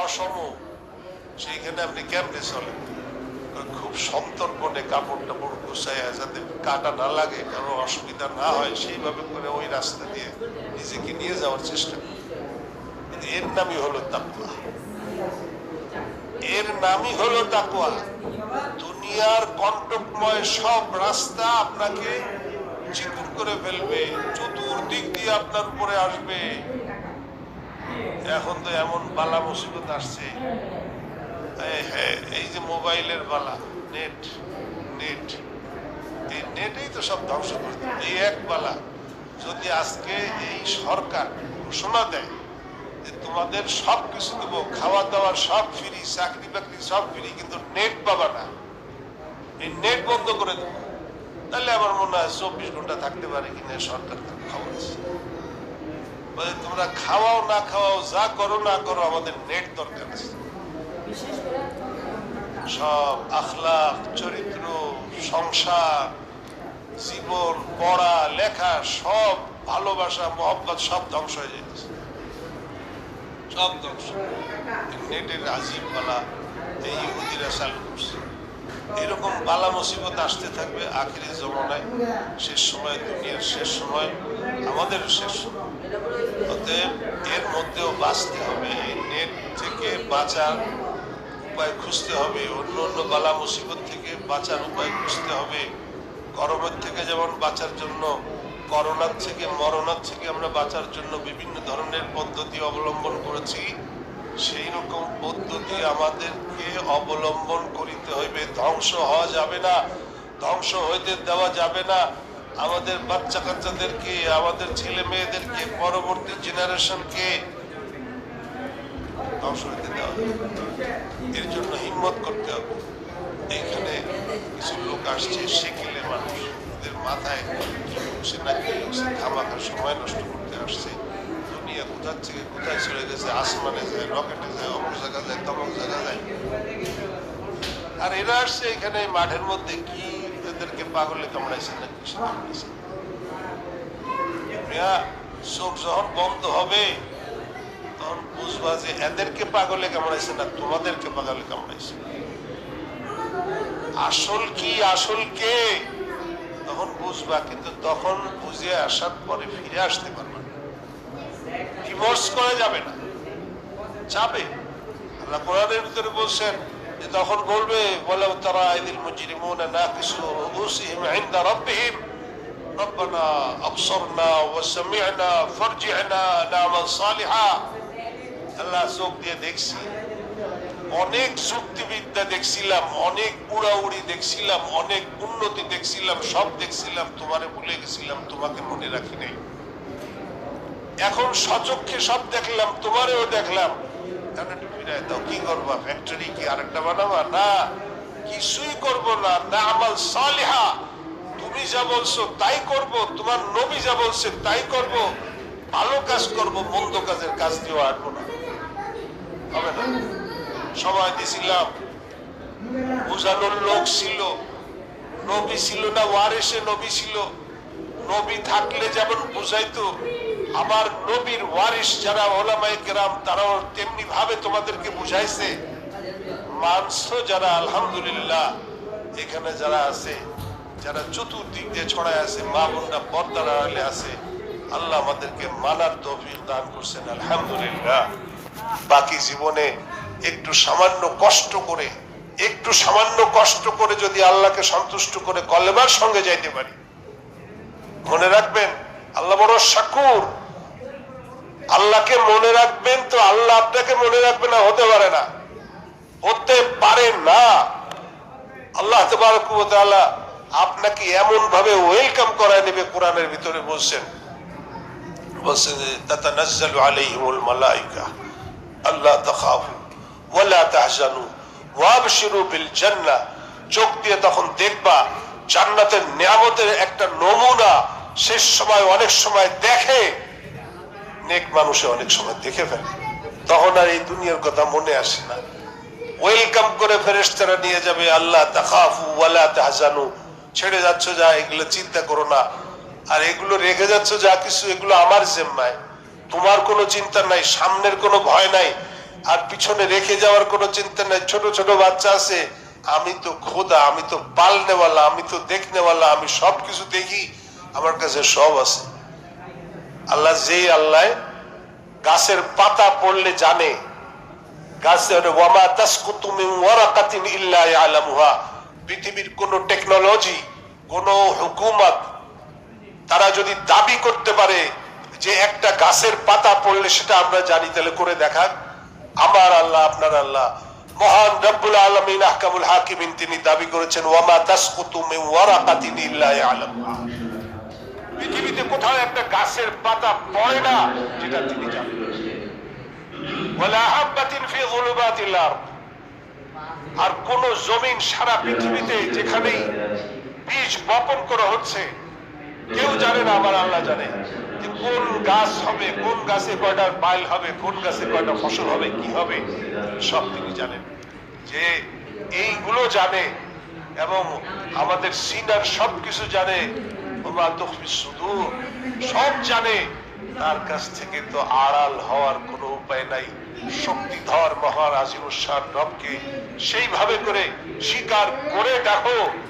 অসম, সেইখানে আপনি কেমনে চলেন? খুব সন্তর্পণে কাপড় টাপড় গুছাইয়া যাতে কাটা না লাগে, কারো অসুবিধা না হয়, সেইভাবে করে ওই রাস্তা দিয়ে নিজেকে নিয়ে যাওয়ার চেষ্টা করি। কিন্তু এর নামই হলো তাকওয়া, এর নামই হলো তাকওয়া। দুনিয়ার কণ্টকময় সব রাস্তা আপনাকে চিকুন করে ফেলবে, চতুর্দিক দিয়ে আপনার উপরে আসবে। এখন তো এমন বালা মুসিবত আসছে, এই যে মোবাইলের বালা, নেট নেট এই নেটেই তো সব ধ্বংস করে দেবে। এই এক বালা যদি আজকে এই সরকার ঘোষণা দেয় যে তোমাদের সব কিছু দেবো, খাওয়া দাওয়া সব ফ্রি, চাকরি বাকরি সব ফ্রি, কিন্তু নেট পাবা না, এই নেট বন্ধ করে দেবো, তাহলে আমার মনে হয় 24 ঘন্টা থাকতে পারে কিনা সরকার খবর আছে। তোমরা খাওয়াও না খাওয়াও, যা করো না করো, আমাদের নেট দরকার আছে। সব আখলাক, চরিত্র, সংসার, জীবন, পড়া লেখা, সব ভালোবাসা, মহব্বত সব ধ্বংস হয়ে যেতেছে, সব ধ্বংস। নেটের আজিব বালা এই ইহুদিরা চালু করছে। এরকম বালা মুসিবত আসতে থাকবে আখিরি জমানায়, শেষ সময়, দুনিয়ার শেষ সময়, আমাদের শেষ সময়। অতএব এর মধ্যেও বাঁচতে হবে, এই নেট থেকে বাঁচার উপায় খুঁজতে হবে, অন্য অন্য বালা মুসিবত থেকে বাঁচার উপায় খুঁজতে হবে। গরমের থেকে যেমন বাঁচার জন্য, করোনার থেকে, মরণার থেকে আমরা বাঁচার জন্য বিভিন্ন ধরনের পদ্ধতি অবলম্বন করেছি, সেই রকম পদ্ধতি আমাদেরকে অবলম্বন করিতে হইবে। ধ্বংস হওয়া যাবে না, ধ্বংস হইতে দেওয়া যাবে না। আমাদের বাচ্চা কাচ্চাদেরকে, আমাদের ছেলে মেয়েদেরকে, পরবর্তী জেনারেশনকে ধ্বংস হইতে দেওয়া যাবে। এর জন্য হিম্মত করতে হবে। এইখানে কিছু লোক আসছে, সেকেলে মানুষ, এদের মাথায় সে নাকি খামাখার সময় নষ্ট করতে আসছে। দুনিয়া কোথার থেকে কোথায় চলে গেছে, আসমানে যায়, রকেটে যায়, অমুক জায়গা যায়, তমুক জায়গা যায়। আর এরা আসছে এখানে মাঠের মধ্যে, কি এদেরকে পাগলে কামড়াইছে না কিছু কামড়াইছে? চোখ যখন বন্ধ হবে তখন বুঝবা যে এদেরকে পাগলে কামড়াইছে না তোমাদেরকে পাগলে কামড়াইছে। আসল কি, আসল কে, তখন বুঝবা। কিন্তু তখন বুঝে আসার পরে ফিরে আসতে পারবে না, ডিভোর্স করা যাবে না, যাবে। আল্লাহ কোরআনের ভিতরে বলছেন যে তখন বলবে, বলে তারা আইদিল মুজরিমুনা নাকিসু রুউসিহিম ইনদা রাব্বিহিম রব্বানা আবসারনা ওয়া সামি'না ফারজি'না না'মাল সালিহা। আল্লাহ চোখ দিয়ে দেখছি, অনেক যুক্তিবিদ্যা দেখছিলাম, অনেক উড়াউড়ি দেখছিলাম, অনেক উন্নতি দেখছিলাম, সব দেখছিলাম, তোমারে ভুলে গেছিলাম, তোমাকে মনে রাখি নাই। এখন সচক্ষে সব দেখলাম, তোমারেও দেখলাম, কি করবা? ফ্যাক্টরি কি আরেকটা বানাবা? না, কিছুই করবো না। না'মাল সালিহা, তুমি যা বলছো তাই করব, তোমার নবী যা বলছে তাই করব, ভালো কাজ করব, মন্দ কাজের কাজ দিয়েও আটবো না, হবে না। সময় দিছিলাম, বুঝানোর লোক ছিল, নবী ছিল না, ওয়ারিসে নবী ছিল। নবী থাকলে যেমন বুঝাইতো, আমার নবীর ওয়ারিস যারা ওলামায়ে কেরাম, তারাও তেমনি ভাবে তোমাদেরকে বুঝাইছে। মানছো যারা, আলহামদুলিল্লাহ। এখানে যারা আছে, যারা চতুর্দিক দিয়ে ছড়ায় আছে, মা বোনরা পর্দার আড়ালে আছে, আল্লাহ আমাদেরকে মানার তৌফিক দান করছেন, আলহামদুলিল্লাহ। বাকি জীবনে একটু সামান্য কষ্ট করে, একটু সামান্য কষ্ট করে যদি আল্লাহকে সন্তুষ্ট করে কলেমার সঙ্গে যাইতে পারি, মনে রাখবেন আল্লাহ বড় শাকুর। আল্লাহকে মনে রাখবেন তো আল্লাহ আপনাকে মনে রাখবে না, হতে পারে না, হতে পারে না। আল্লাহ তাবারক ওয়া তাআলা আপনাকে এমন ভাবে ওয়েলকাম করায় নেবে, কোরআনের ভিতরে বলছেন তাতানাজ্জালু আলাইহিমুল মালাইকা আল্লা তাখাফু ওয়া লা তাহজানু ওয়া আবশিরু বিল জান্নাহ। চোখ দিয়ে তখন দেখবা জান্নাতের নিয়ামতের একটা নমুনা। শেষ সময় অনেক সময় দেখে, নেক মানুষে অনেক সময় দেখে ফেলে, তখন আর এই দুনিয়ার কথা মনে আসে না। ওয়েলকাম করে ফেরেশতারা নিয়ে যাবে, আল্লাহ তাখাফু ওয়া লা তাহজানু, ছেড়ে যাচ্ছ যা, এগুলো চিন্তা করো না, আর এগুলো রেখে যাচ্ছ যা কিছু, এগুলো আমার জিম্মায়, তোমার কোনো চিন্তা নাই, সামনের কোনো ভয় নাই। আর পিছনে রেখে যাওয়ার কোনো চিন্তা নাই। ছোট ছোট বাচ্চা আছে, আমি তো খোদা, আমি তো পালনেওয়ালা, আমি তো দেখনেওয়ালা, আমি সবকিছু দেখি, আমার কাছে সব আছে। আল্লাহ যে আল্লাহ গাছের পাতা পড়লে জানে, গাছের ওয়ামা তাসকুতু মিন ওয়ারাকাতিন ইল্লা ইয়ালামুহা, পৃথিবীর কোন টেকনোলজি, কোন হুকুমত তারা যদি দাবি করতে পারে যে একটা গাছের পাতা পড়লে সেটা আমরা জানি, তাহলে করে দেখান। আমার আল্লাহ, আপনার আল্লাহ মহান রব্বুল আলামিন আহকামুল হাকিমিন, তিনি দাবি করেছেন ওয়ামা তাসকুতু মিন ওয়ারাকাতিন ইল্লা ইয়ালামুহা, পৃথিবীতে কোথাও একটা গাছের পাতা পড়ে না যেটা তিনি জানেন। ওয়ালা হাববাতিন ফি যুলুমাতিল আরদ, আর কোন জমিন সারা পৃথিবীতে যেখানেই বীজ বপন করা হচ্ছে কেউ জানে না, আমার আল্লাহ জানে যে কোন গাছ হবে, কোন গাছে কয়টা বাইল হবে, কোন গাছে কয়টা ফসল হবে, কি হবে, সব তিনি জানেন। যে এইগুলো জানে এবং আমাদের সিনার সবকিছু জানে, সব জানে, তার কাছ থেকে তো আড়াল হওয়ার কোনো উপায় নাই। শক্তিধর মহান আজিমুস শান রবকে সেইভাবে করে স্বীকার করে দেখো,